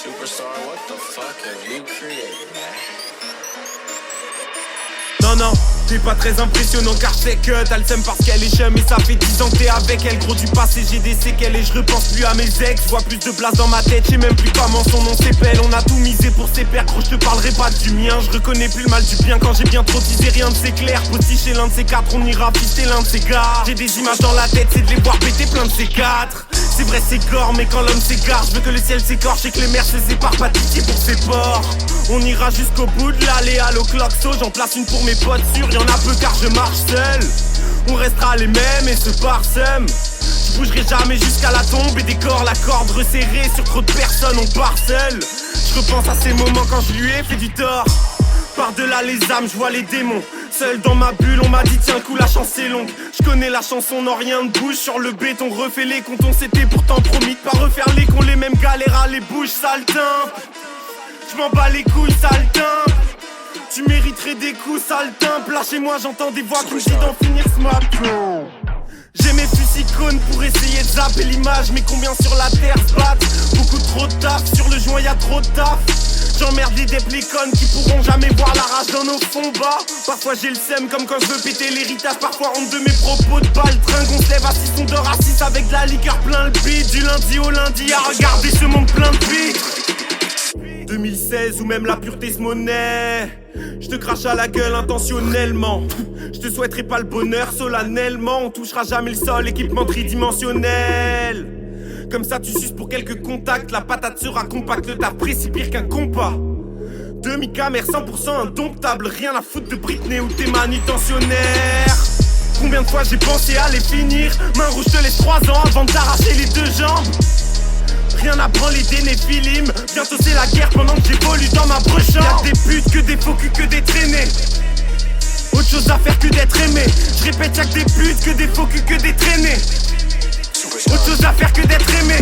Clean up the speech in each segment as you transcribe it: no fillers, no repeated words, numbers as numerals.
Superstar, what the fuck have you created, man? Non, t'es pas très impressionnant car c'est que t'as le seum parce qu'elle est chum et ça fait 10 ans que t'es avec elle. Gros du passé j'ai des séquelles et je repense plus à mes ex. Je vois plus de place dans ma tête, j'ai même plus comment son nom s'épelle. On a tout misé pour ses pères, gros je te parlerai pas du mien. Je reconnais plus le mal du bien quand j'ai bien trop teasé, rien de c'est clair. Petit chez l'un de ces quatre, on ira fister l'un de ces gars. J'ai des images dans la tête, c'est de les voir péter plein de ces quatre. C'est vrai c'est gore mais quand l'homme s'égare, je veux que le ciel s'écorche et que les mers se séparent, pas de pitié pour ses porcs. On ira jusqu'au bout de l'allée à l'Ocloxo, j'en place une pour mes potes sûrs, y'en a peu car je marche seul. On restera les mêmes et se parsème. Je bougerai jamais jusqu'à la tombe et décore la corde resserrée sur trop de personnes, on part seul. Je repense à ces moments quand je lui ai fait du tort. Par-delà les âmes, je vois les démons. Seul dans ma bulle, on m'a dit tiens coup la chance est longue. Je connais la chanson, non rien ne bouge. Sur le béton, refait les comptes, on s'était pourtant promis de pas refaire les cons. Les mêmes galères à les bouches, sale timbre. Je m'en bats les couilles, sale timbre. Tu mériterais des coups, sale timbre. Là chez moi j'entends des voix qui me disent d'en finir ce matin. J'ai mes fusicones pour essayer de zapper l'image. Mais combien sur la terre se battent? Beaucoup trop de taf, sur le joint y'a trop de taf. J'emmerde les dépliconnes qui pourront jamais voir la rage dans nos fonds bas. Parfois j'ai le seum comme quand je veux péter l'héritage. Parfois honte de mes propos de baltringue. On se lève à 6, on dort à 6 avec de la liqueur plein le bide. Du lundi au lundi à regarder ce monde plein de vie. 2016 ou même la pureté se monnaie. Je te crache à la gueule intentionnellement. Je te souhaiterais pas le bonheur solennellement. On touchera jamais le sol, équipement tridimensionnel. Comme ça tu suces pour quelques contacts. La patate sera compacte, le taf si pire qu'un compas. Demi-camère 100% indomptable. Rien à foutre de Britney ou tes manutentionnaires. Combien de fois j'ai pensé à les finir. Main rouge te laisse 3 ans avant de t'arracher les 2 jambes. Rien à branler des néphilim. Bientôt c'est la guerre pendant que j'évolue dans ma brochante. Y'a des putes, que des faux culs, que des traînées. Autre chose à faire que d'être aimé. Je répète, y'a que des putes, que des faux culs, que des traînées. Autre chose à faire que d'être aimé.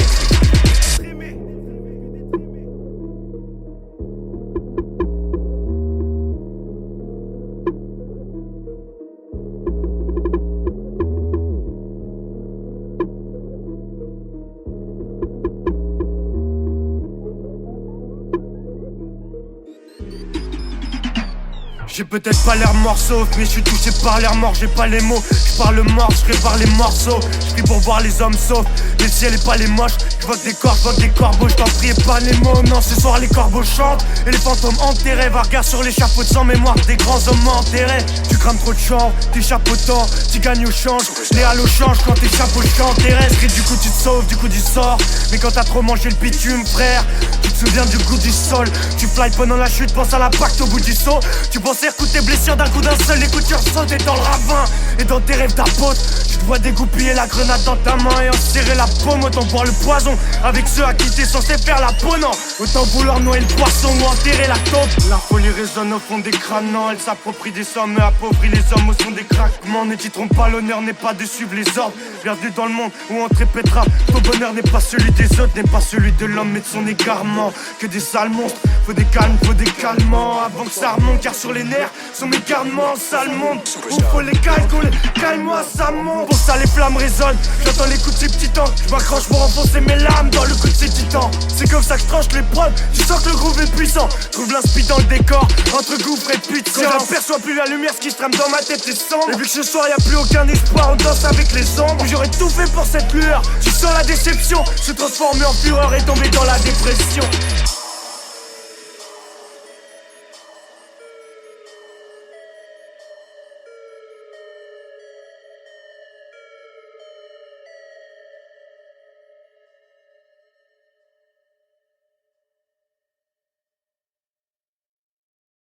J'ai peut-être pas l'air morceau, mais je suis touché par l'air mort, j'ai pas les mots. Je parle mort, je prépare les morceaux. Je prie pour voir les hommes saufs, mais le ciel est pas les moches. Je vois que des corps, je vois que des corbeaux, je t'en prie pas les mots. Non, ce soir les corbeaux chantent et les fantômes enterrés. Va regarder sur l'échafaud de sans mémoire des grands hommes enterrés. Tu crames trop de chanvre, t'échappes autant, tu gagnes au change. Les halos changent quand t'échappes au champ terrestre. Et du coup tu te sauves, du coup tu sors. Mais quand t'as trop mangé le bitume, frère, tu te souviens du goût du sol. Tu fly pendant la chute, pense à l'impact au bout du saut. Tu pensais écoute tes blessures d'un coup d'un seul, les coutures sautent dans le ravin. Et dans tes rêves d'apôtre, tu te vois dégoupiller la grenade dans ta main et en serrer la paume. Autant boire le poison avec ceux à qui t'es censé faire la peau, non. Autant vouloir noyer le poisson ou enterrer la taupe. La folie résonne au fond des crânes, non. Elle s'approprie des sommes et appauvrit les hommes au son des craquements. Ne t'y trompe pas, l'honneur n'est pas de suivre les ordres. Bienvenue dans le monde où on te répétera. Ton bonheur n'est pas celui des autres, n'est pas celui de l'homme mais de son égarement. Que des sales monstres, faut des calmes, faut des calmants. Avant que ça remonte, car sur les nerfs son égarement, sale monde. Où faut les calculer, calme-moi, ça monte. Pour ça les flammes résonnent, j'entends les coups de ces petits temps. Je m'accroche pour enfoncer mes lames dans le coup de ces titans. C'est comme ça que je tranche les preuves, tu sens que le groove est puissant. Trouve l'inspi dans le décor, entre gouffre et puits de science. Quand j'aperçois plus la lumière, ce qui se trame dans ma tête est sombre. Et vu que ce soir y'a plus aucun espoir, on danse avec les ombres. J'aurais tout fait pour cette lueur, tu sens la déception se transformer en fureur et tomber dans la dépression.